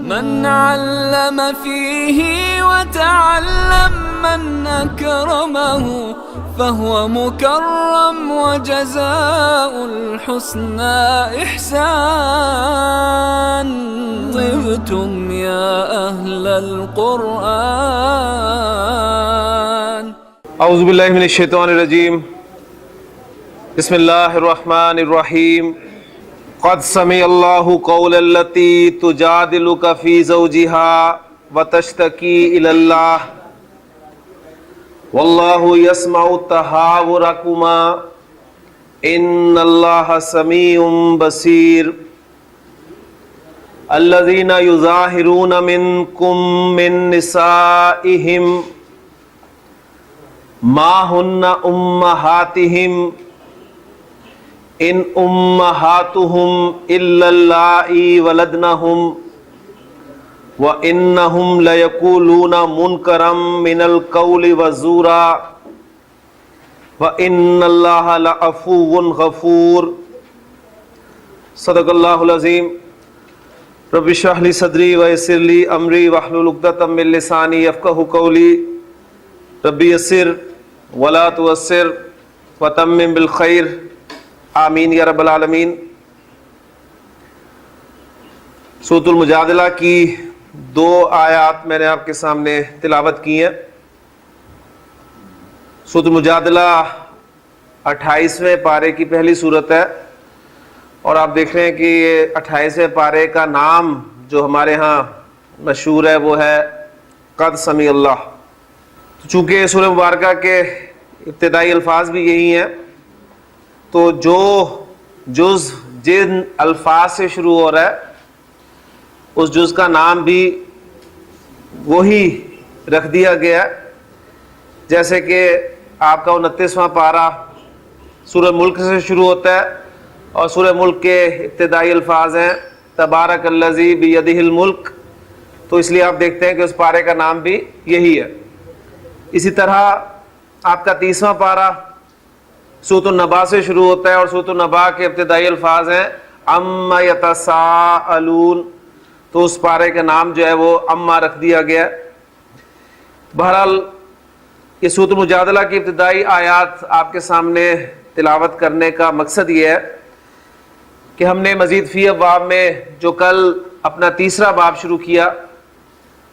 من علم فيه وتعلم من أكرمه فهو مكرم وجزاء الحسنى إحسان. طبتم يا أهل القرآن. اعوذ باللہ من الشیطان الرجیم. بسم اللہ الرحمن الرحیم. قد سمع اللہ قول التی تجادلک فی زوجہا وتشتکی الی اللہ واللہ یسمع تحاورکما ان اللہ سمیع بصیر. الذین یظاہرون منکم من نسائہم ما ہن امہاتہم ان امہاتہم الا اللائی ولدنہم وانہم لیقولون منکرا من القول وزورا وان اللہ لعفو غفور. صدق اللہ العظیم. رب اشرح لی صدری ویسر لی امری واحلل عقدۃ من لسانی یفقہوا قولی. ربی یسر ولا تعسر وتمم بالخیر آمین یا رب العالمین. سورۃ المجادلہ کی 2 آیات میں نے آپ کے سامنے تلاوت کی ہیں. سورۃ المجادلہ 28ویں پارے کی پہلی سورت ہے اور آپ دیکھ رہے ہیں کہ یہ 28ویں پارے کا نام جو ہمارے ہاں مشہور ہے وہ ہے قد سمع اللہ. چونکہ سورہ مبارکہ کے ابتدائی الفاظ بھی یہی ہیں تو جو جز جن الفاظ سے شروع ہو رہا ہے اس جز کا نام بھی وہی رکھ دیا گیا ہے. جیسے کہ آپ کا 29واں پارہ سورہ ملک سے شروع ہوتا ہے اور سورہ ملک کے ابتدائی الفاظ ہیں تبارک الذی بیدہ الملک، تو اس لیے آپ دیکھتے ہیں کہ اس پارے کا نام بھی یہی ہے. اسی طرح آپ کا 30واں پارہ سورۃ النبا سے شروع ہوتا ہے اور سورۃ النبا کے ابتدائی الفاظ ہیں عما یتساءلون، تو اس پارے کا نام جو ہے وہ عما رکھ دیا گیا. بہرحال یہ سورۃ المجادلہ کی ابتدائی آیات آپ کے سامنے تلاوت کرنے کا مقصد یہ ہے کہ ہم نے مزید فی ابواب میں جو کل اپنا تیسرا باب شروع کیا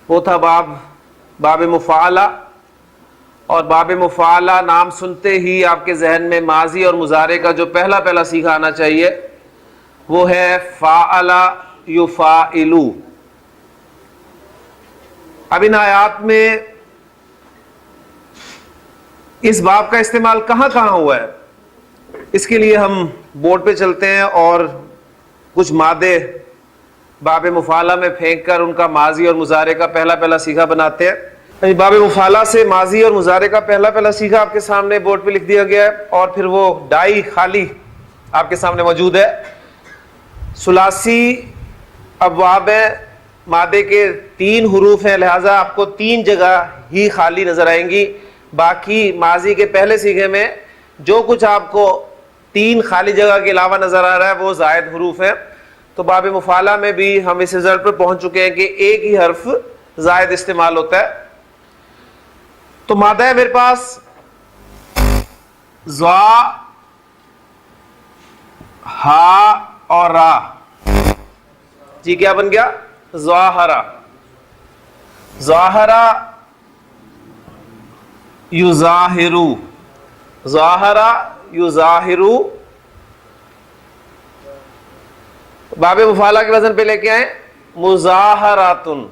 وہ تھا باب مفاعلہ، اور باب مفاعلہ نام سنتے ہی آپ کے ذہن میں ماضی اور مضارع کا جو پہلا سیکھا آنا چاہیے وہ ہے فاعل یفاعلو. اب ان آیات میں اس باب کا استعمال کہاں ہوا ہے اس کے لیے ہم بورڈ پہ چلتے ہیں اور کچھ مادے باب مفاعلہ میں پھینک کر ان کا ماضی اور مضارع کا پہلا سیکھا بناتے ہیں. باب مفاعلہ سے ماضی اور مضارع کا پہلا سیکھا آپ کے سامنے بورڈ پہ لکھ دیا گیا ہے اور پھر وہ ڈائی خالی آپ کے سامنے موجود ہے. ثلاثی ابواب ہیں، مادے کے 3 حروف ہیں، لہٰذا آپ کو 3 جگہ ہی خالی نظر آئیں گی. باقی ماضی کے پہلے سیکھے میں جو کچھ آپ کو 3 خالی جگہ کے علاوہ نظر آ رہا ہے وہ زائد حروف ہیں. تو باب مفاعلہ میں بھی ہم اس رزلٹ پر پہنچ چکے ہیں کہ ایک ہی حرف زائد استعمال ہوتا ہے. تو مادہ ہے میرے پاس ضا، ہا اور را. جی کیا بن گیا؟ ظاہرہ. ظاہرہ یظاہرو، ظاہرہ یظاہرو. باب مفاعلہ کے وزن پہ لے کے آئیں مظاہراتن.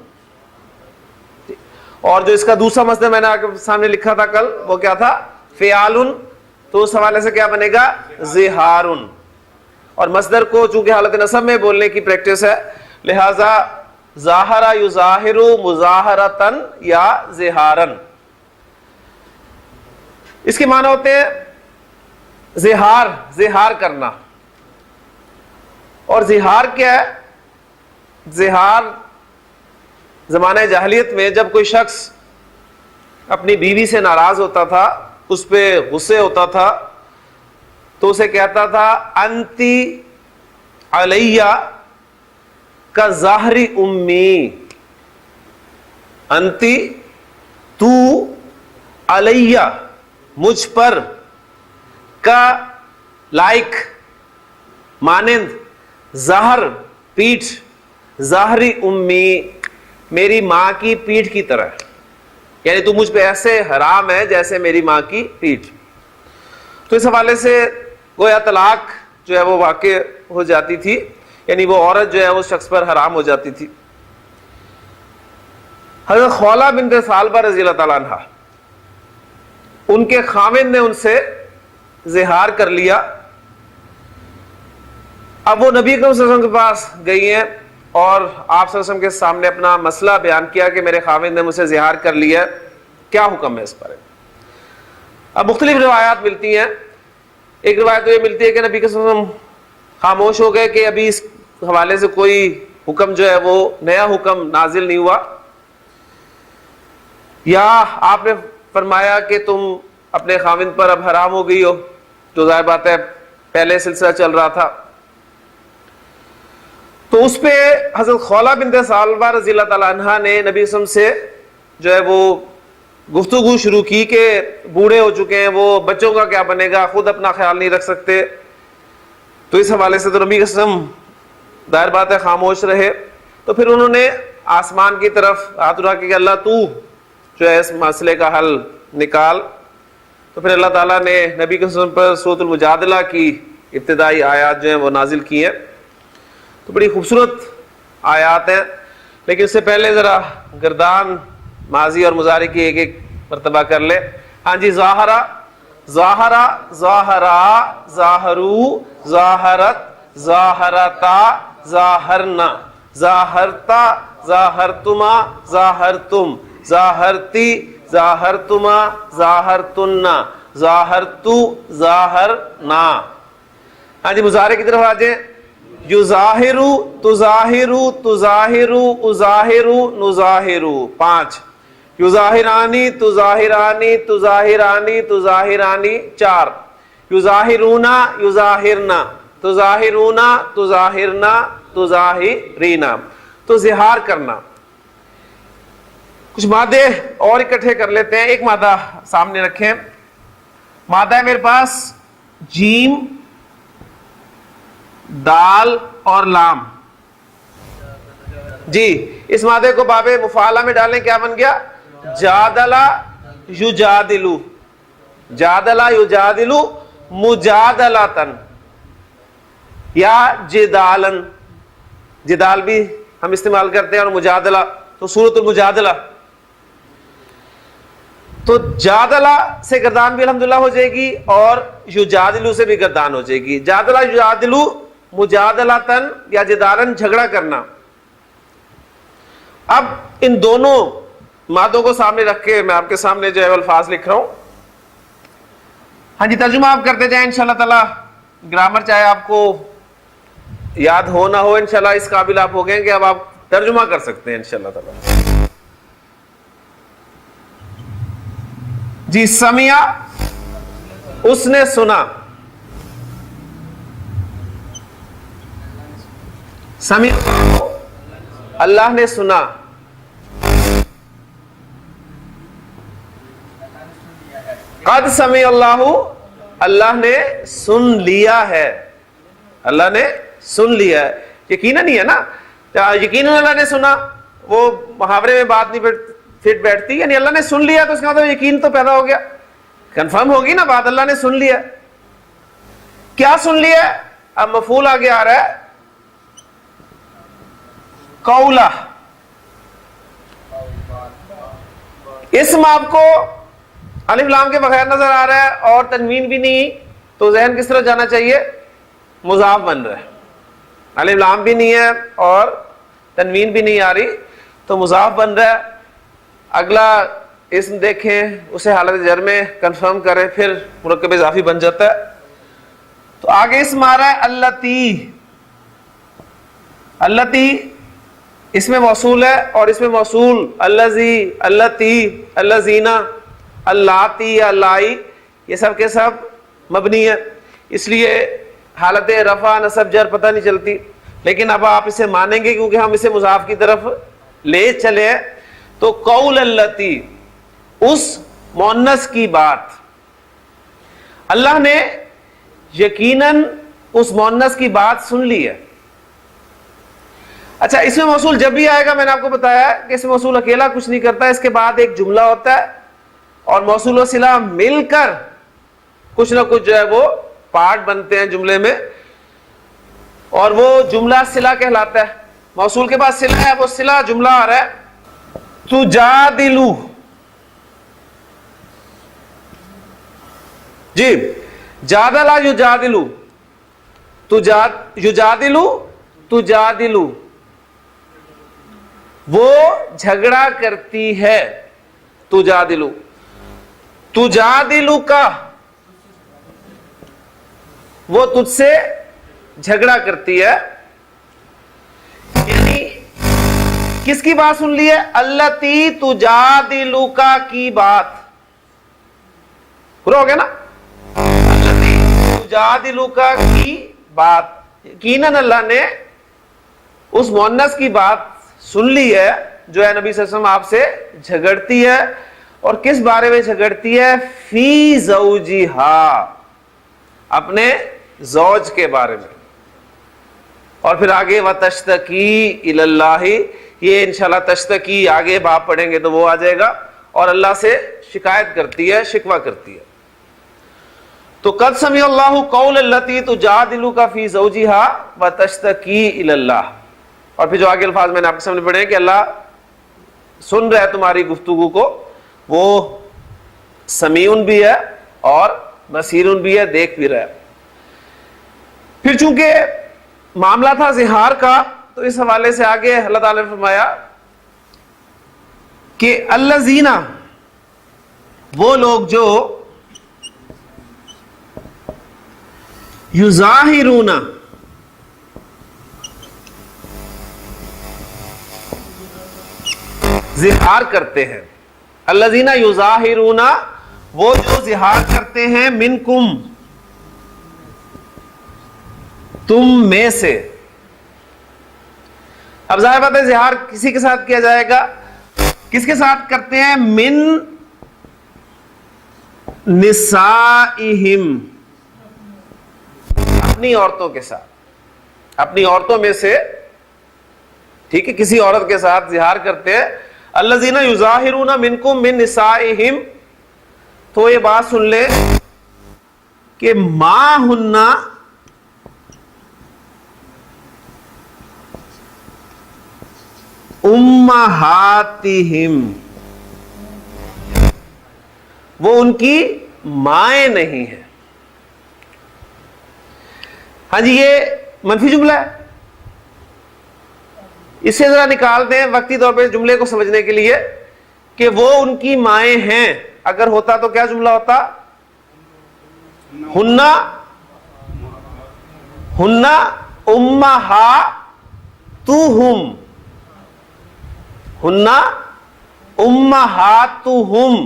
اور جو اس کا دوسرا مصدر میں نے آپ کے سامنے لکھا تھا کل وہ کیا تھا؟ فعالن. تو اس حوالے سے کیا بنے گا؟ زہارن. اور مصدر کو چونکہ حالت نصب میں بولنے کی پریکٹس ہے لہذا ظاہرہ یظاہرو مظاہرتن یا زہارن. اس کے معنی ہوتے ہیں زہار کرنا. اور زہار کیا ہے؟ زہار زمانہ جاہلیت میں جب کوئی شخص اپنی بیوی سے ناراض ہوتا تھا، اس پہ غصے ہوتا تھا، تو اسے کہتا تھا انتی علیہ کا ظاہری امی، انتی تو علیہ مجھ پر، کا لائک مانند، ظاہر پیٹھ، ظاہری امی میری ماں کی پیٹھ کی طرح، یعنی تو مجھ پہ ایسے حرام ہے جیسے میری ماں کی پیٹھ. تو اس حوالے سے گویا طلاق جو ہے وہ واقع ہو جاتی تھی، یعنی وہ عورت جو ہے اس شخص پر حرام ہو جاتی تھی. حضرت خولہ بنت ثعلبہ رضی اللہ تعالیٰ عنہ، ان کے خاوند نے ان سے زہار کر لیا. اب وہ نبی اکرم صلی اللہ علیہ وسلم کے پاس گئی ہیں اور آپ صلی اللہ علیہ وسلم کے سامنے اپنا مسئلہ بیان کیا کہ میرے خاوند نے مجھ سے زہار کر لیا، کیا حکم ہے اس پر. اب مختلف روایات ملتی ہیں. ایک روایت تو یہ ملتی ہے کہ نبی صلی اللہ علیہ وسلم خاموش ہو گئے کہ ابھی اس حوالے سے کوئی حکم جو ہے وہ نیا حکم نازل نہیں ہوا، یا آپ نے فرمایا کہ تم اپنے خاوند پر اب حرام ہو گئی ہو، جو ظاہر بات ہے پہلے سلسلہ چل رہا تھا. تو اس پہ حضرت خولہ بنت ثعلبہ رضی اللہ تعالیٰ عنہ نے نبی صلی اللہ علیہ وسلم سے جو ہے وہ گفتگو شروع کی کہ بوڑھے ہو چکے ہیں وہ، بچوں کا کیا بنے گا، خود اپنا خیال نہیں رکھ سکتے. تو اس حوالے سے تو نبی صلی اللہ علیہ وسلم ظاہر بات ہے خاموش رہے. تو پھر انہوں نے آسمان کی طرف ہاتھ اٹھا کے کہ اللہ تو جو ہے اس مسئلے کا حل نکال. تو پھر اللہ تعالیٰ نے نبی کے وسلم پر سورۃ المجادلہ کی ابتدائی آیات جو ہیں وہ نازل کی ہیں. تو بڑی خوبصورت آیات ہیں، لیکن اس سے پہلے ذرا گردان ماضی اور مضارع کی ایک ایک مرتبہ کر لے. ہاں جی، ظاہرہ، ظاہرہ، ظاہرا، ظاہرو، ظاہرت، ظاہرتا، ظاہرنا، ظاہرتا، ظاہرتما، ظاہرتم، ظاہرتی، ظاہرتما، ظاہرتنا، ظاہرتو، ظاہرنا. ہاں جی، مضارع کی طرف آ جائیں. یظاہرو، تظاہرو، تظاہرو، اظاہرو، نظاہرو. 5. یظاہرانی، تظاہرانی، تظاہرانی، تظاہرانی. 4. یظاہرونا، یظاہرنا، تظاہرونا، تظاہرنا، تظاہرینا. تو زہار کرنا. کچھ مادے اور اکٹھے کر لیتے ہیں. ایک مادہ سامنے رکھیں. مادہ ہے میرے پاس جیم، دال اور لام. جی، اس مادے کو باب مفاعلہ میں ڈالیں، کیا بن گیا؟ جادلہ یجادلو، جادلہ یجادلو مجادلتن، یا جدالن. جدال بھی ہم استعمال کرتے ہیں، اور مجادلہ تو سورۃ المجادلہ. تو جادلہ سے گردان بھی الحمدللہ ہو جائے گی، اور یجادلو سے بھی گردان ہو جائے گی. جادلہ یجادلو مجادلتن یا جدالن، جھگڑا کرنا. اب ان دونوں مادوں کو سامنے رکھ کے میں آپ کے سامنے جو ہے الفاظ لکھ رہا ہوں. ہاں جی، ترجمہ آپ کرتے جائیں انشاءاللہ تعالی. گرامر چاہے آپ کو یاد ہو نہ ہو، انشاءاللہ اس قابل آپ ہو گئے کہ اب آپ ترجمہ کر سکتے ہیں انشاءاللہ تعالی. جی، سمعہ، اس نے سنا. سمعہ، اللہ نے سنا. قد سمع اللہ، اللہ نے سن لیا ہے. اللہ نے سن لیا ہے. یقیناً نہیں ہے نا، یقیناً اللہ نے سنا، وہ محاورے میں بات نہیں فٹ بیٹھتی. یعنی اللہ نے سن لیا تو اس کا مطلب یقین تو پیدا ہو گیا، کنفرم ہوگی نا بات. اللہ نے سن لیا. کیا سن لیا؟ اب مفعول آگے آ رہا ہے، قولہ. اسم آپ کو الف لام کے بغیر نظر آ رہا ہے اور تنوین بھی نہیں، تو ذہن کس طرح جانا چاہیے؟ مضاف بن رہا ہے. الف لام بھی نہیں ہے اور تنوین بھی نہیں آ رہی، تو مضاف بن رہا ہے. اگلا اسم دیکھیں، اسے حالت جر میں کنفرم کریں، پھر مرکب اضافی بن جاتا ہے. تو آگے اسم آ رہا ہے اللتی. اللتی اس میں موصول ہے، اور اس میں موصول اللذی، اللتی، اللذینا، اللاتی یا اللائی، یہ سب کے سب مبنی ہے. اس لیے حالت رفع نصب جر پتہ نہیں چلتی. لیکن اب آپ اسے مانیں گے کیونکہ ہم اسے مضاف کی طرف لے چلے. تو قول اللتی، اس مؤنث کی بات. اللہ نے یقیناً اس مؤنث کی بات سن لی ہے. اچھا، اس میں موصول جب بھی آئے گا، میں نے آپ کو بتایا کہ اس میں موصول اکیلا کچھ نہیں کرتا، اس کے بعد ایک جملہ ہوتا ہے اور موصول و صلہ مل کر کچھ نہ کچھ جو ہے وہ پارٹ بنتے ہیں جملے میں، اور وہ جملہ صلہ کہلاتا ہے. موصول کے بعد صلہ ہے، وہ صلہ جملہ آ رہا ہے. تجادلو، جی جادلہ یجادلو، یجادلو تجادلو، وہ جھگڑا کرتی ہے. تجادلو، تجادلو کا، وہ تجھ سے جھگڑا کرتی ہے. یعنی کس کی بات سن لی ہے؟ التی تجادلو کا کی بات. پورا ہو گیا نا؟ التی تجادلو کا کی بات. یقیناً اللہ نے اس مؤنث کی بات سن لی ہے جو ہے نبی صلی اللہ علیہ وسلم آپ سے جھگڑتی ہے. اور کس بارے میں جھگڑتی ہے؟ فی زوجہا، اپنے زوج کے بارے میں. اور پھر آگے وَتَشْتَكِي إِلَى اللَّهِ، یہ انشاءاللہ تشتکی آگے باب پڑھیں گے تو وہ آ جائے گا. اور اللہ سے شکایت کرتی ہے، شکوہ کرتی ہے. تو قد سمع اللہ قول التی تجادلک فی زوجہا وتشتکی الی اللہ. اور پھر جو آگے الفاظ میں نے آپ کے سامنے پڑھے ہیں کہ اللہ سن رہا ہے تمہاری گفتگو کو، وہ سمیع بھی ہے اور بصیر بھی ہے، دیکھ بھی رہا ہے. پھر چونکہ معاملہ تھا زہار کا، تو اس حوالے سے آگے اللہ تعالیٰ نے فرمایا کہ الذین، وہ لوگ جو یظاہرون، زہار کرتے ہیں. الذین یظاہرون، وہ جو زہار کرتے ہیں، منکم، تم میں سے. اب ظاہر بات ہے زہار کسی کے ساتھ کیا جائے گا؟ کس کے ساتھ کرتے ہیں؟ من نسائہم، اپنی عورتوں کے ساتھ، اپنی عورتوں میں سے. ٹھیک ہے، کسی عورت کے ساتھ زہار کرتے ہیں. الذین یظاہرون منکم من نسائہم. تو یہ بات سن لے کہ ما ہننا امہاتہم، وہ ان کی مائیں نہیں ہیں. ہاں جی، یہ منفی جملہ ہے. اسے ذرا نکال دیں وقتی طور پہ جملے کو سمجھنے کے لیے کہ وہ ان کی مائیں ہیں. اگر ہوتا تو کیا جملہ ہوتا؟ ہننا امہاتہم، ہننا امہاتہم،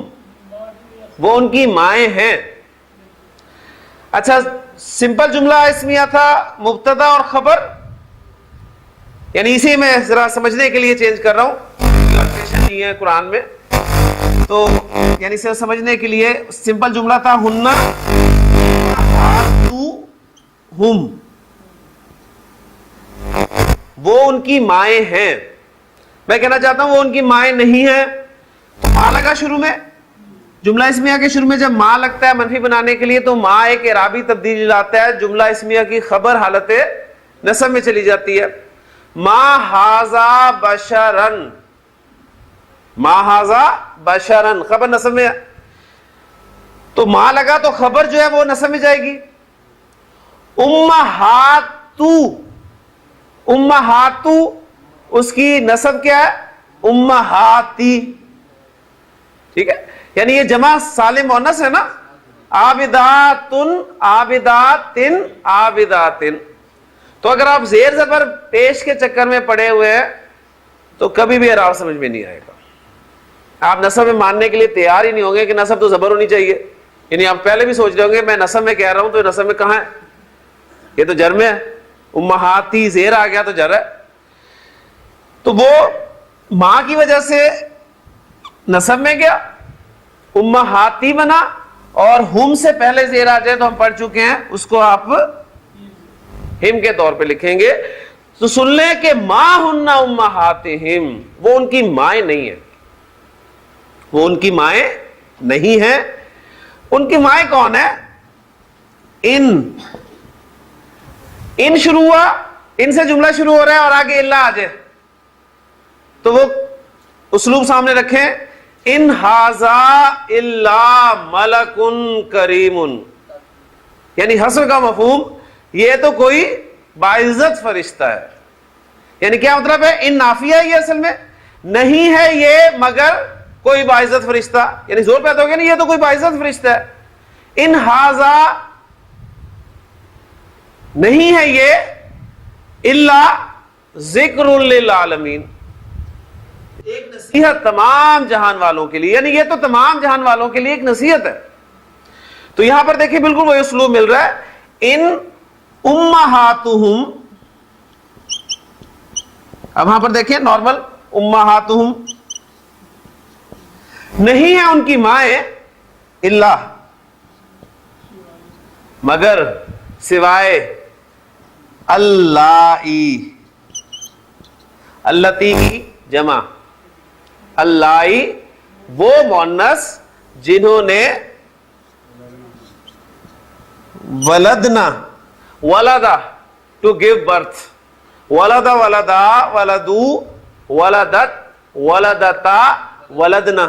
وہ ان کی مائیں ہیں. اچھا، سمپل جملہ اسمیہ تھا، مبتدا اور خبر. یعنی اسی میں ذرا سمجھنے کے لیے چینج کر رہا ہوں، نہیں ہے قرآن میں. تو یعنی سے سمجھنے کے لیے سمپل جملہ تھا ہننا امہاتہم، وہ ان کی مائیں ہیں. میں کہنا چاہتا ہوں وہ ان کی مائیں نہیں ہیں. تو ما لگا شروع میں، جملہ اسمیہ کے شروع میں جب ما لگتا ہے منفی بنانے کے لیے تو ما ایک اعرابی تبدیلی لاتا ہے. جملہ اسمیہ کی خبر حالت نصب میں چلی جاتی ہے. ما ھذا بشرن، ما ھذا بشرن، خبر نصب میں ہے. تو ما لگا تو خبر جو ہے وہ نصب میں جائے گی. امہاتو، امہاتو، اس کی نصب کیا ہے؟ امہاتی. ٹھیک ہے، یعنی یہ جمع سالم مؤنث ہے نا. عابداتن، عابداتن، عابداتن. تو اگر آپ زیر زبر پیش کے چکر میں پڑے ہوئے ہیں تو کبھی بھی اعراب سمجھ میں نہیں آئے گا. آپ نصب میں ماننے کے لیے تیار ہی نہیں ہوں گے کہ نصب تو زبر ہونی چاہیے. یعنی آپ پہلے بھی سوچ رہے ہوں گے میں نصب میں کہہ رہا ہوں تو نصب میں کہاں ہے؟ یہ تو جر میں ہے. امہاتی زیر آ گیا تو جر ہے، تو وہ ماں کی وجہ سے نسب میں گیا، امہاتی بنا، اور ہم سے پہلے زیر آ جائے تو ہم پڑھ چکے ہیں اس کو آپ ہم کے طور پہ لکھیں گے. تو سن لیں کہ ما ہن امہاتہم، وہ ان کی مائیں نہیں ہیں، وہ ان کی مائیں نہیں ہیں. ان کی مائیں کون ہیں؟ ان شروع ہوا، ان سے جملہ شروع ہو رہا ہے اور آگے اللہ آ جائے تو وہ اسلوب سامنے رکھیں، ان ھذا الا ملک کریم، یعنی حصر کا مفہوم یہ تو کوئی باعزت فرشتہ ہے. یعنی کیا مطلب ہے؟ ان نافیہ ہے، یہ اصل میں نہیں ہے یہ مگر کوئی باعزت فرشتہ، یعنی زور پیدا ہو گیا نہیں، یہ تو کوئی باعزت فرشتہ ہے. ان ھذا نہیں ہے یہ الا ذکر للعالمین، ایک نصیحت تمام جہان والوں کے لیے، یعنی یہ تو تمام جہان والوں کے لیے ایک نصیحت ہے. تو یہاں پر دیکھیں بالکل وہی اسلوب مل رہا ہے، ان امہاتہم، اب وہاں پر دیکھیں نارمل امہاتہم، نہیں ہے ان کی مائیں اللہ مگر سوائے اللائی، اللتی کی جمع اللائی، وہ مؤنث جنہوں نے ولدنا، ولدا ٹو گیو برتھ، ولدا ولدا ولدو ولدت ولدتا ولدنا،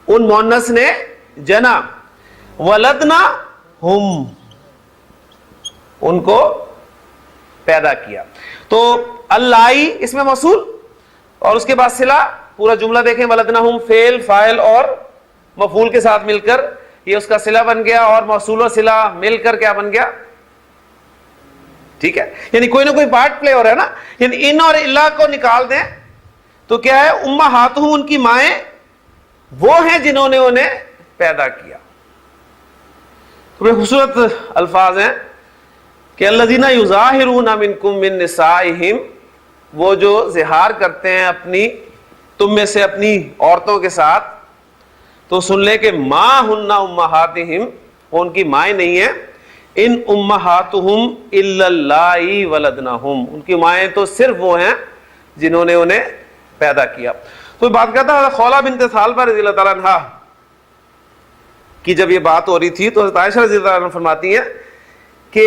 ان مؤنث نے جنا، ولدنا ہم، ان کو پیدا کیا. تو اللائی اس میں موصول اور اس کے بعد صلہ، پورا جملہ دیکھیں، ولدنا ہم فعل فاعل اور مفعول کے ساتھ مل کر یہ اس کا صلہ بن گیا، اور موصول و صلہ مل کر کیا بن گیا؟ ٹھیک ہے، یعنی کوئی نہ کوئی پارٹ پلے ہو رہا ہے نا. یعنی ان اور اللہ کو نکال دیں تو کیا ہے؟ امہاتہم، ان کی مائیں وہ ہیں جنہوں نے انہیں پیدا کیا. تو بڑے خوبصورت الفاظ ہیں کہ الذین یظاہرون منکم من نسائہم، وہ جو زہار کرتے ہیں اپنی تم میں سے اپنی عورتوں کے ساتھ، تو سن لیں کہ ما ہن امہاتہم، وہ ان کی مائیں نہیں ہیں، ان امہاتہم الا اللائی ولدنہم، ان کی مائیں تو صرف وہ ہیں جنہوں نے انہیں پیدا کیا. تو بات کرتا ہے خولہ بنت ثعلبہ رضی اللہ تعالیٰ عنہا کی جب یہ بات ہو رہی تھی تو حضرت عائشہ رضی اللہ عنہ فرماتی ہیں کہ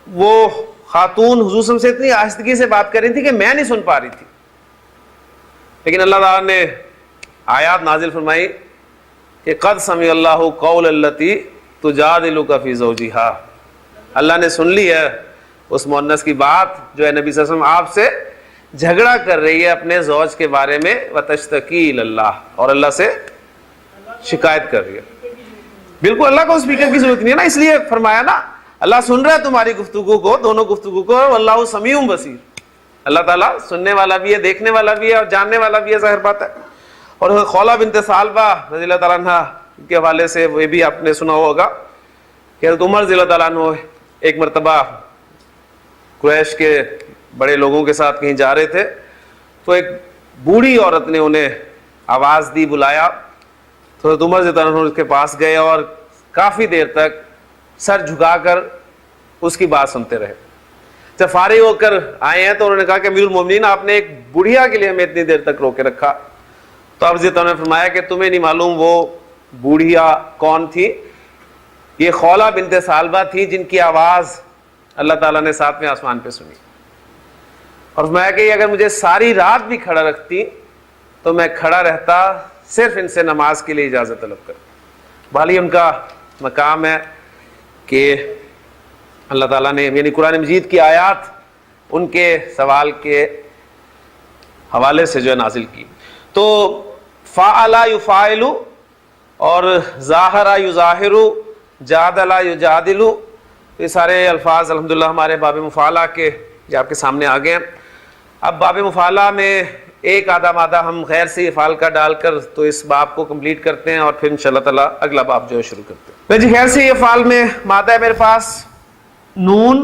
وہ خاتون حضور صلی اللہ علیہ وسلم سے اتنی آہستگی سے بات کر رہی تھی کہ میں نہیں سن پا رہی تھی، لیکن اللہ تعالیٰ نے آیات نازل فرمائی کہ قد سمع اللہ قول التی تجادلک فی زوجہا، اللہ نے سن لی ہے اس مؤنث کی بات جو ہے نبی صلی اللہ علیہ وسلم آپ سے جھگڑا کر رہی ہے اپنے زوج کے بارے میں، وتشتکی الی اللہ، اور اللہ سے شکایت کر رہی ہے. بالکل اللہ کو اسپیکر کی ضرورت نہیں ہے نا، اس لیے فرمایا نا اللہ سن رہا ہے تمہاری گفتگو کو، دونوں گفتگو کو، واللہ سمیع بصیر، اللہ تعالیٰ سننے والا بھی ہے، دیکھنے والا بھی ہے اور جاننے والا بھی ہے، ظاہر بات ہے. اور خولہ بنت ثعلبہ رضی اللہ تعالیٰ عنہ کے حوالے سے وہ بھی آپ نے سنا ہوگا کہ حضرت عمر رضی اللہ تعالیٰ عنہ ایک مرتبہ قریش کے بڑے لوگوں کے ساتھ کہیں جا رہے تھے تو ایک بوڑھی عورت نے انہیں آواز دی، بلایا، تو حضرت عمر رضی اللہ عنہ اس کے پاس گئے اور کافی دیر تک سر جھکا کر اس کی بات سنتے رہے. جب فارغ ہو کر آئے ہیں تو انہوں نے کہا کہ امیر المومنین آپ نے ایک بڑھیا کے لیے ہمیں اتنی دیر تک روکے رکھا. تو آپ نے فرمایا کہ تمہیں نہیں معلوم وہ بوڑھیا کون تھی؟ یہ خولہ بنت ثعلبہ تھی جن کی آواز اللہ تعالیٰ نے ساتویں آسمان پہ سنی، اور فرمایا کہ اگر مجھے ساری رات بھی کھڑا رکھتی تو میں کھڑا رہتا صرف ان سے نماز کے لیے اجازت طلب کر. بھالی ان کا مقام ہے کہ اللہ تعالیٰ نے یعنی قرآن مجید کی آیات ان کے سوال کے حوالے سے جو ہے نازل کی. تو فعل یفعل اور ظاہر یظاہر، جادل یجادل، یہ سارے الفاظ الحمدللہ ہمارے باب مفعلہ کے یہ آپ کے سامنے آ گئے ہیں. اب باب مفعلہ میں ایک آدھا مادہ ہم غیر سے افعال کا ڈال کر تو اس باب کو کمپلیٹ کرتے ہیں اور پھر انشاءاللہ تعالیٰ اگلا باب جو ہے شروع کرتے ہیں. جی خیر سے افعال میں مادہ ہے میرے پاس نون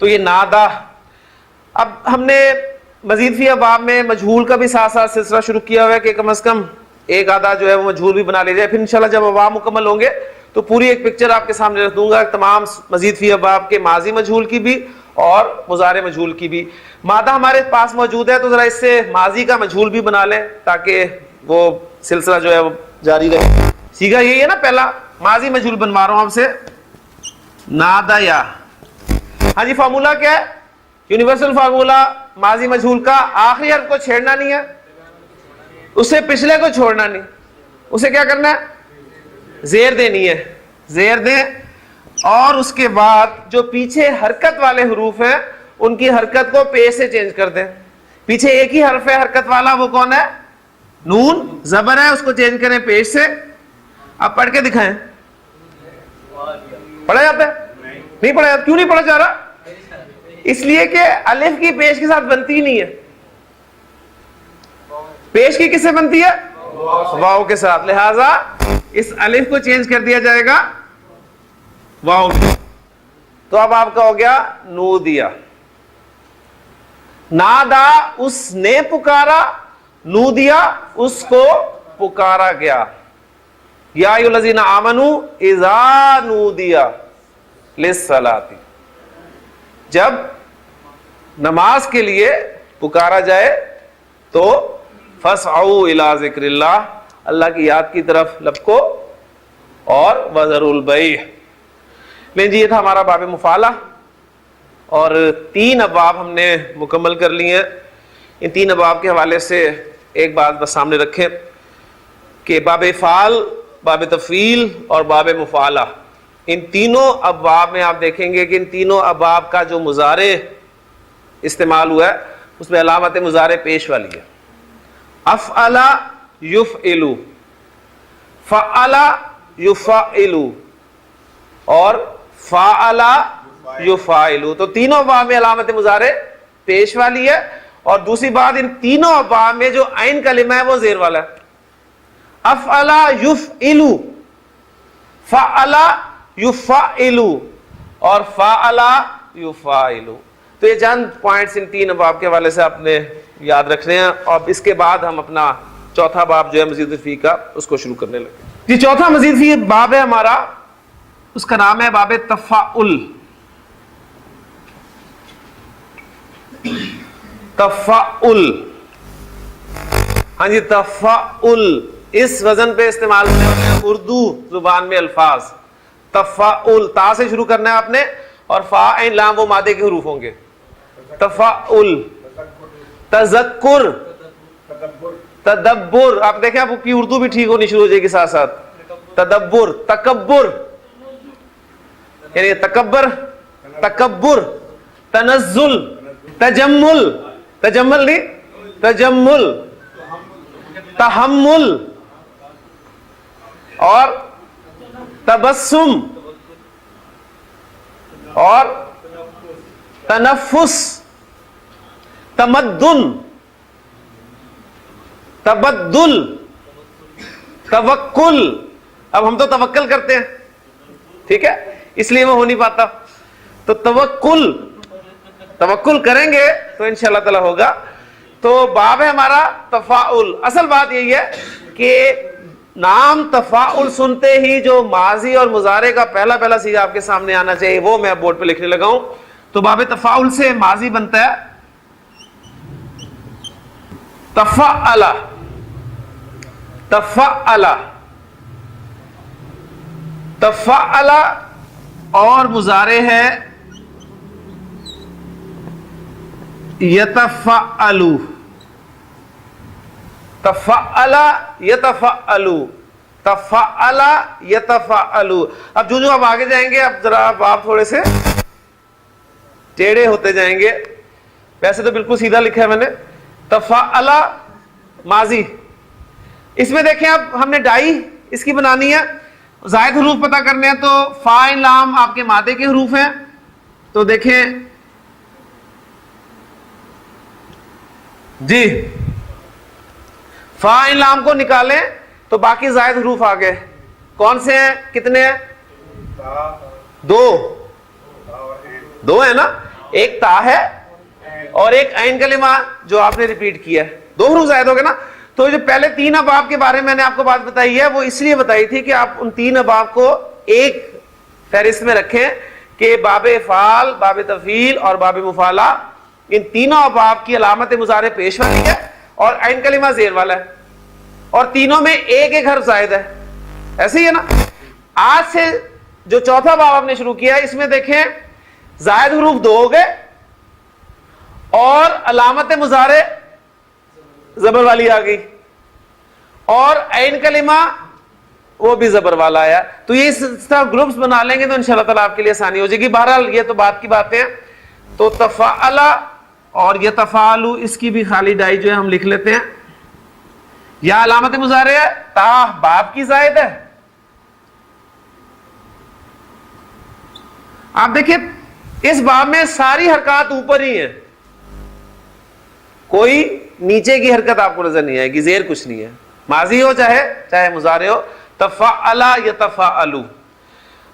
تو یہ نادا. اب ہم نے مزید فی ابواب میں مجہول کا بھی ساتھ ساتھ سلسلہ شروع کیا ہوا ہے کہ کم از کم ایک آدھا جو ہے وہ مجہول بھی بنا لے جائے. پھر انشاءاللہ جب ابواب مکمل ہوں گے تو پوری ایک پکچر آپ کے سامنے رکھ دوں گا, تمام مزید فی ابواب کے ماضی مجہول کی بھی اور مضارع مجہول کی بھی. مادہ ہمارے پاس موجود ہے تو ذرا اس سے ماضی کا مجہول بھی بنا لیں تاکہ وہ سلسلہ جو ہے وہ جاری رہے. سیگا یہی ہے نا, پہلا ماضی مجہول بنوا رہا ہوں آپ سے, نادا یا. ہاں جی, فارمولا کیا ہے؟ یونیورسل فارمولا ماضی مجہول کا, آخری حرف کو چھیڑنا نہیں ہے, اس سے پچھلے کو چھوڑنا نہیں. اسے کیا کرنا ہے؟ زیر دینی ہے, زیر دیں, اور اس کے بعد جو پیچھے حرکت والے حروف ہیں ان کی حرکت کو پیش سے چینج کر دیں. پیچھے ایک ہی حرف ہے حرکت والا, وہ کون ہے؟ نون. زبر ہے, اس کو چینج کریں پیش سے. آپ پڑھ کے دکھائیں. پڑھا جاتا ہے؟ نہیں پڑھا جاتا. کیوں نہیں پڑھا جا رہا؟ اس لیے کہ الف کی پیش کے ساتھ بنتی ہی نہیں ہے. پیش کی کس سے بنتی ہے؟ واو کے ساتھ. لہذا اس الف کو چینج کر دیا جائے گا واو. تو اب آپ کا ہو گیا نو دیا. نادا اس نے پکارا, نو دیا اس کو پکارا گیا. یا ایھا الذین آمنوا اذا نودیا للصلاۃ, جب نماز کے لیے پکارا جائے تو فاسعوا الی ذکر اللہ, اللہ کی یاد کی طرف لپکو, اور وذروا البیع. لیں جی, یہ تھا ہمارا باب مفعلہ, اور 3 ابواب ہم نے مکمل کر لی ہیں. ان 3 ابواب کے حوالے سے ایک بات بس سامنے رکھیں کہ باب افعال, باب تفعیل اور باب مفعلہ, ان تینوں ابواب میں آپ دیکھیں گے کہ ان تینوں ابواب کا جو مضارع استعمال ہوا ہے اس میں علامت مضارع پیش والی ہے. افعل یفعل, فعل یفعل, اور فعل یفعل. تو تینوں ابواب میں علامت مضارع پیش والی ہے. اور دوسری بات, ان تینوں ابواب میں جو عین کلمہ ہے وہ زیر والا ہے. افعل یفعل, فعل یفعل, اور فعل یفعل. تو یہ چند پوائنٹس ان 3 ابواب کے حوالے سے آپ نے یاد رکھنے ہیں. اور اس کے بعد ہم اپنا چوتھا باب جو ہے مزید فی کا, اس کو شروع کرنے لگے. جی, چوتھا مزید فی باب ہے ہمارا, اس کا نام ہے باب تفاعل. تفاعل, ہاں جی, تفاعل اس وزن پہ استعمال ہونے والے ہیں اردو زبان میں الفاظ. تفاعل, تا سے شروع کرنا ہے آپ نے, اور فا عین لام وہ مادے کے حروف ہوں گے. تفاعل, تذکر, تدبر. آپ دیکھیں آپ کی اردو بھی ٹھیک ہونی شروع ہو جائے گی ساتھ ساتھ. تدبر, تکبر یعنی تکبر, تکبر, تنزل, تجمل, تجمل نہیں, تجمل, تحمل, اور تبسم, اور تنفس, تمدن, تبدل, توکل. اب ہم تو توکل کرتے ہیں, ٹھیک ہے, اس لیے وہ ہو نہیں پاتا. تو توکل, توکل کریں گے تو انشاءاللہ تعالی ہوگا. تو باب ہے ہمارا تفاعل. اصل بات یہی ہے کہ نام تفاعل سنتے ہی جو ماضی اور مضارع کا پہلا صیغہ آپ کے سامنے آنا چاہیے وہ میں بورڈ پہ لکھنے لگا ہوں. تو باب تفاعل سے ماضی بنتا ہے تفعل, تفعل, تفعل, اور مضارع ہے یتفعل, تفعل یتفعل, تفعل یتفعل. اب جو آپ آگے جائیں گے, اب ذرا آپ تھوڑے سے ٹیڑھے ہوتے جائیں گے. ویسے تو بالکل سیدھا لکھا ہے میں نے, تفعل ماضی. اس میں دیکھیں اب ہم نے ڈائی اس کی بنانی ہے, زائد حروف پتہ کرنے ہیں. تو فا عین لام آپ کے مادے کے حروف ہیں. تو دیکھیں جی, فا عین لام کو نکالیں تو باقی زائد حروف آ گئے. کون سے ہیں, کتنے ہیں؟ 2 ہیں نا. ایک تا ہے اور ایک عین کلمہ جو آپ نے ریپیٹ کیا ہے, 2 حروف زائد ہو گئے نا. تو جو پہلے 3 ابواب کے بارے میں نے آپ کو بات بتائی ہے وہ اس لیے بتائی تھی کہ آپ ان 3 ابواب کو ایک فہرست میں رکھیں کہ باب افعال, باب تفعیل اور باب مفعلہ, ان تینوں ابواب کی علامت مضارع پیش والی ہے اور عین کلمہ زیر والا ہے, اور تینوں میں ایک ایک حرف زائد ہے. ایسے ہی ہے نا. آج سے جو چوتھا باب آپ نے شروع کیا ہے اس میں دیکھیں زائد حروف 2 ہو گئے اور علامت مضارع زبر والی آ گئی, اور عین کلمہ وہ بھی زبر والا آیا. تو یہ اس طرح گروپس بنا لیں گے تو انشاءاللہ تعالیٰ آپ کے لیے آسانی ہو جائے گی. بہرحال یہ تو بات کی باتیں ہیں. تو تفعل اور یتفعل, اس کی بھی خالی ڈائی جو ہے ہم لکھ لیتے ہیں. یا علامت مضارع ہے, تا باب کی زائد ہے. آپ دیکھیں اس باب میں ساری حرکات اوپر ہی ہیں, کوئی نیچے کی حرکت آپ کو نظر نہیں آئے گی, زیر کچھ نہیں ہے, ماضی ہو چاہے مضارع ہو. تفعل یتفعل.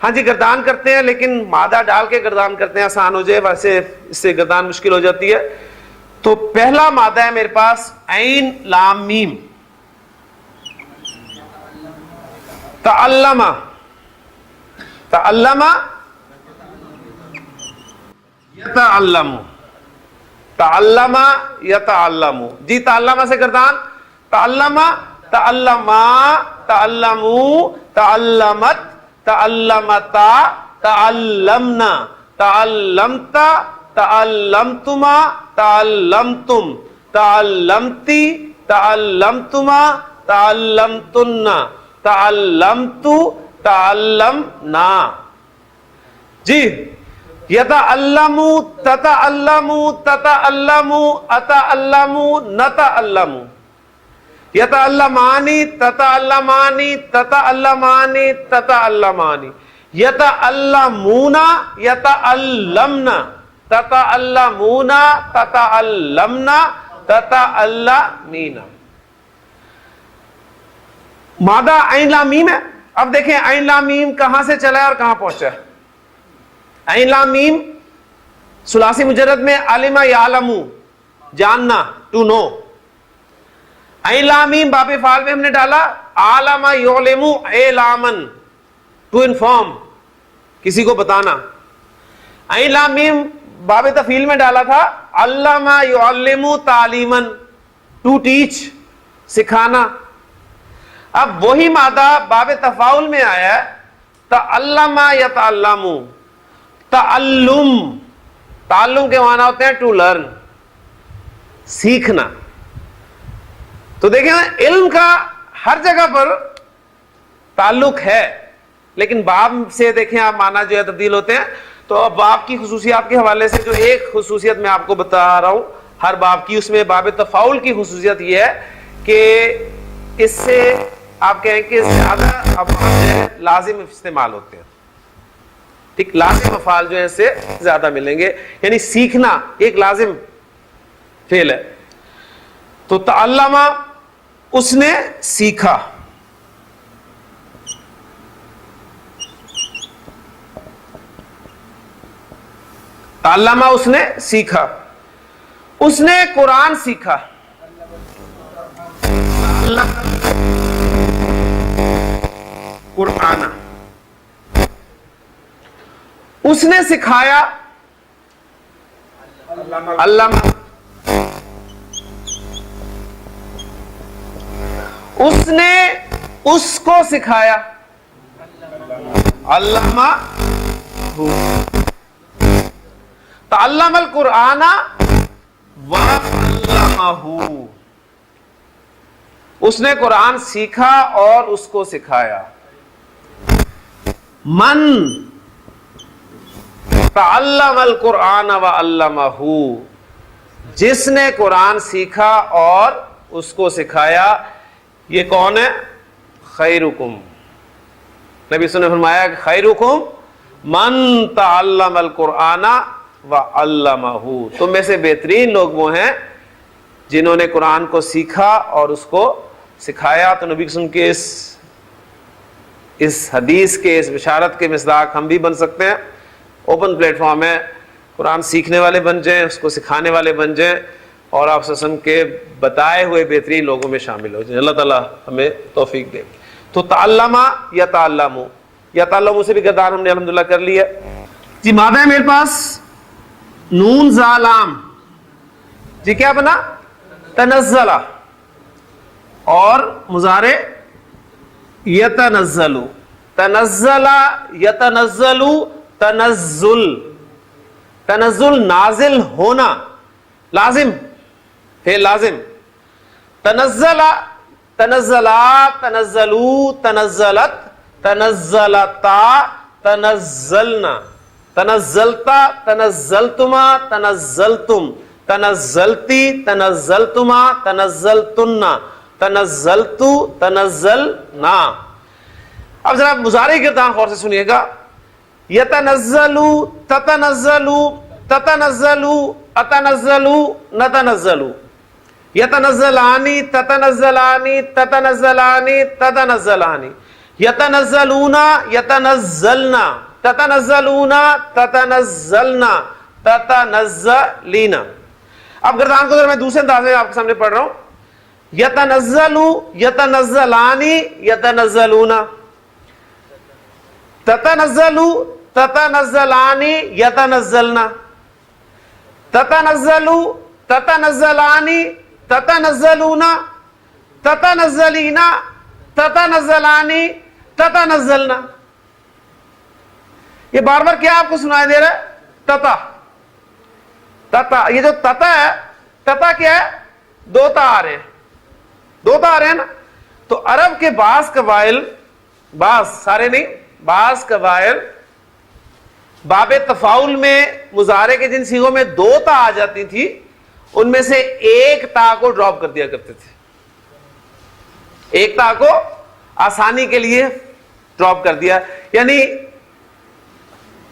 ہاں جی گردان کرتے ہیں لیکن مادہ ڈال کے گردان کرتے ہیں آسان ہو جائے, ویسے اس سے گردان مشکل ہو جاتی ہے. تو پہلا مادہ ہے میرے پاس عین لام میم. تعلم, تعلم یتعلم, تعلم یتعلم. جی تعلم سے گردان, تعلم, تعلما, تعلموا, تعلمت, تعلمتا, تعلمنا, تعلمت, تعلمتما, تعلمتم, تعلمتی, تعلمتما, تعلمتن, تعلمت, تعلمنا. جی یتعلم, تتعلم, تتعلم, اتعلم, نتعلم. یتعلمانی, تتعلمانی, تتعلمانی, تتعلمانی. یتعلمون, یتعلمن, تتعلمون, تتعلمن, تتعلمین. مادہ عین لام میم ہے. اب دیکھیں عین لام میم کہاں سے چلا ہے اور کہاں پہنچا ہے. عین لام میم ثلاثی مجرد میں علم یعلم, جاننا, ٹو نو. عین لام میم باب فعال میں ہم نے ڈالا عالم یعلم اعلامن, ٹو انفارم, کسی کو بتانا. عین لام میم باب تفعیل میں ڈالا تھا علم یعلم تعلیمن, ٹو ٹیچ, سکھانا. اب وہی مادہ باب تفاعل میں آیا ہے تعلم یتعلم, تعلم. تعلم کے معنی ہوتے ہیں ٹو لرن, سیکھنا. تو دیکھیں علم کا ہر جگہ پر تعلق ہے لیکن باب سے دیکھیں آپ معنی جو ہے تبدیل ہوتے ہیں. تو اب باب کی خصوصیات کے حوالے سے جو ایک خصوصیت میں آپ کو بتا رہا ہوں ہر باب کی, اس میں باب تفاعل کی خصوصیت یہ ہے کہ اس سے آپ کہیں کہ زیادہ افعال لازم استعمال ہوتے ہیں. ٹھیک, لازم افعال جو ہے اس سے زیادہ ملیں گے, یعنی سیکھنا ایک لازم فعل ہے. تو تعلم اس نے سیکھا, تعلم اس نے سیکھا. اس نے قرآن سیکھا, قرآن. اس نے سکھایا, علم. اس نے اس کو سکھایا, علمہ. تعلم القرآن وعلمہ. اس نے قرآن سیکھا اور اس کو سکھایا. من تعلم القرآن وعلمہ, جس نے قرآن سیکھا اور اس کو سکھایا. یہ کون ہے؟ خیرکم. نبی صلی اللہ علیہ وسلم نے فرمایا کہ خیرکم من تعلم القرآن وعلمہ. تم میں سے بہترین لوگ وہ ہیں جنہوں نے قرآن کو سیکھا اور اس کو سکھایا. تو نبی صلی اللہ علیہ وسلم کے اس حدیث کے اس بشارت کے مصداق ہم بھی بن سکتے ہیں. اوپن پلیٹ فارم ہے, قرآن سیکھنے والے بن جائیں, اس کو سکھانے والے بن جائیں, اور آپ وسلم کے بتائے ہوئے بہترین لوگوں میں شامل ہو جائیں. اللہ تعالیٰ ہمیں توفیق دے. تو تعلمہ یا تعلمو, یا تعلمو سے بھی گردان ہم نے الحمدللہ کر لیا. جی مادہ ہے میرے پاس نون زا لام, جی کیا بنا؟ تنزلہ. اور مضارع یتنزلو, تنزلہ یتنزلو, تنزل, تنزل نازل ہونا, لازم ہے لازم. تنزلہ تنزلا, تنزلو, تنزلت, تنزلتا, تنزلنا, تنزلتا, تنزلتما, تنزلتم, تنزلتی, تنزلتما, تنزلتنا, تنزلتو, تنزلنا. اب ذرا مضارع کے کردار غور سے سنیے گا. یتنزلو, تتنزلو, تتنزلو, اتنزلو, نتنزلو. یتنزلانی, تتنزلانی, تتنزلانی, تتنزلانی. یتنزلونا, یتنزلنا, تتنزلونا, تتنزلنا, تتنزلینا. اب گردان کو میں دوسرے انداز میں آپ کے سامنے پڑھ رہا ہوں. یتنزلو, یتنزلانی, یتنزلونا. تتنزلو, تتنزلانی, یتنزلنا. تتنزلو, تتنزلانی, تتنزلونا, تتنزلینا, تتنزلانی, تتنزلنا. یہ بار بار کیا آپ کو سنائی دے رہا ہے؟ تتا, تتا. یہ جو تتا ہے, تتا کیا ہے؟ دو تا آ رہے ہیں, دو تا آ رہے ہیں نا. تو عرب کے بعض قبائل, بعض, سارے نہیں, بعض قبائل باب تفاعل میں مضارع کے جن صیغوں میں دو تا آ جاتی تھی ان میں سے ایک تا کو ڈراپ کر دیا کرتے تھے. ایک تا کو آسانی کے لیے ڈراپ کر دیا. یعنی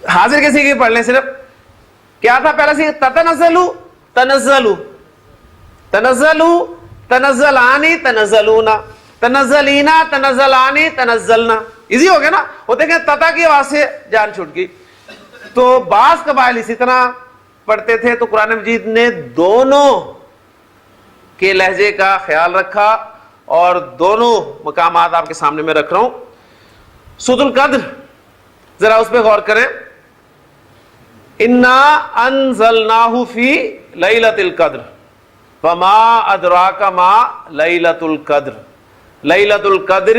حاضر کے صیغے پڑھ لیں صرف. کیا تھا پہلا صیغہ؟ تتنزلو, تنزلو, تنزلو, تنزلانی, تنزلونا, تنزلینا, تنزلانی, تنزلنا. ایزی ہو گیا نا. وہ دیکھیں تتا کی آواز سے جان چھوٹ گئی. تو بعض قبائل اسی طرح پڑھتے تھے, تو قرآن مجید نے دونوں کے لہجے کا خیال رکھا, اور دونوں مقامات آپ کے سامنے میں رکھ رہا ہوں. سورۃ القدر, ذرا اس پہ غور کریں. انا انزلناہ فی لیلۃ القدر وما ادراک ما لیلۃ القدر لیلۃ القدر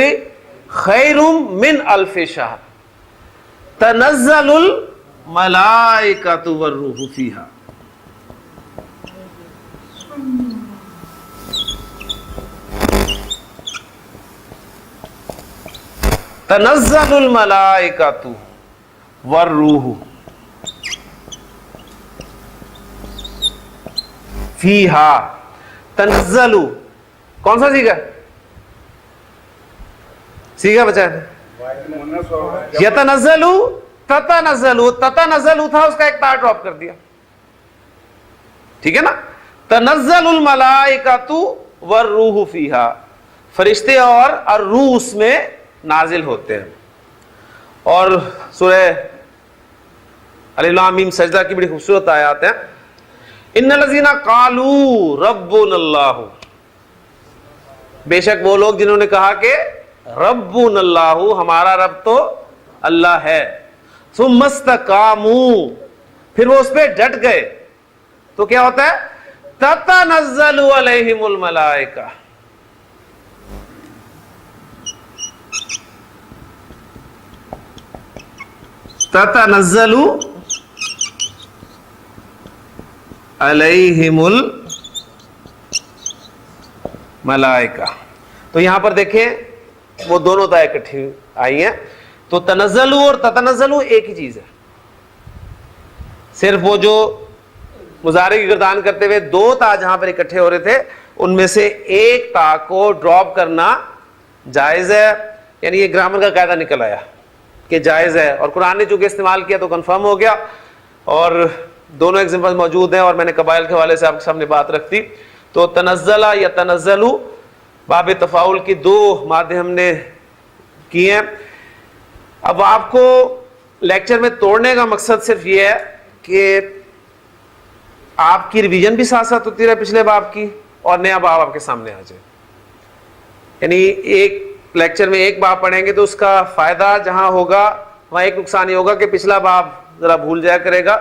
خیر من الف شہر تنزل الملائکۃ والروح فیہا. تنزل الملائکۃ والروح فیہا. تنزلو کون سا سیگا؟ سیگا بچا ہے. یتنزلو, تتنزلو, تتنزلو تھا, اس کا ایک تا ڈراپ کر دیا. ٹھیک ہے نا. تنزل الملائکۃ والروح فیہا, فرشتے اور الروح اس میں نازل ہوتے ہیں. اور سورہ الف لام میم سجدہ کی بڑی خوبصورت آیات ہیں. ان الذین قالوا ربنا اللہ, بے شک وہ لوگ جنہوں نے کہا کہ ربنا اللہ, ہمارا رب تو اللہ ہے. ثم استقاموا, پھر وہ اس پہ ڈٹ گئے, تو کیا ہوتا ہے؟ تتنزل علیہم الملائکہ, تتنزل علیہم الملائکہ. تو یہاں پر دیکھیں وہ دونوں تا اکٹھی آئی ہیں. تو تنزلو اور تتنزلو ایک ہی چیز ہے. صرف وہ جو مضارع کی گردان کرتے ہوئے دو تا جہاں پر اکٹھے ہو رہے تھے ان میں سے ایک تا کو ڈراپ کرنا جائز ہے. یعنی یہ گرامر کا قاعدہ نکل آیا کہ جائز ہے, اور قرآن نے چونکہ استعمال کیا تو کنفرم ہو گیا. اور دونوں ایگزامپل موجود ہیں, اور میں نے قبائل کے حوالے سے آپ کے سامنے بات رکھ دی. تو تنزلہ یا تنزلو باب تفاعل کی دو مادے ہم نے کیے ہیں. اب آپ کو لیکچر میں توڑنے کا مقصد صرف یہ ہے کہ آپ کی ریویژن بھی ساتھ ساتھ ہوتی رہے پچھلے باب کی, اور نیا باب آپ کے سامنے آ جائے. یعنی ایک لیکچر میں ایک باب پڑھیں گے تو اس کا فائدہ جہاں ہوگا وہاں ایک نقصان یہ ہوگا کہ پچھلا باب ذرا بھول جایا کرے گا.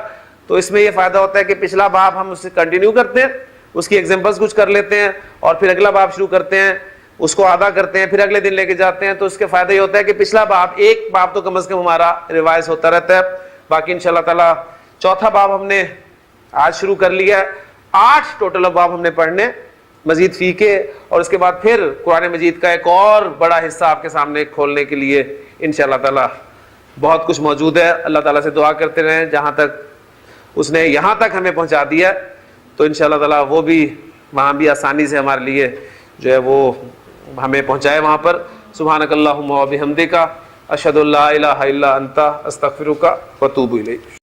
تو اس میں یہ فائدہ ہوتا ہے کہ پچھلا باب ہم اس سے کنٹینیو کرتے ہیں, اس کی ایگزامپلس کچھ کر لیتے ہیں, اور پھر اگلا باب شروع کرتے ہیں, اس کو آدھا کرتے ہیں, پھر اگلے دن لے کے جاتے ہیں. تو اس کے فائدہ یہ ہوتا ہے کہ پچھلا باب ایک باب تو کم از کم ہمارا ریوائز ہوتا رہتا ہے. باقی انشاءاللہ تعالی چوتھا باب ہم نے آج شروع کر لیا ہے. 8 ٹوٹل باب ہم نے پڑھنے مزید فی کے, اور اس کے بعد پھر قرآن مجید کا ایک اور بڑا حصہ آپ کے سامنے کھولنے کے لیے انشاءاللہ تعالی بہت کچھ موجود ہے. اللہ تعالیٰ سے دعا کرتے رہیں, جہاں تک اس نے یہاں تک ہمیں پہنچا دیا تو انشاءاللہ تعالیٰ وہ بھی وہاں بھی آسانی سے ہمارے لیے جو ہے وہ ہمیں پہنچائے وہاں پر. سبحانک اللہم و بحمدک اشہد ان لا الہ الا انت استغفرک و اتوب الیک.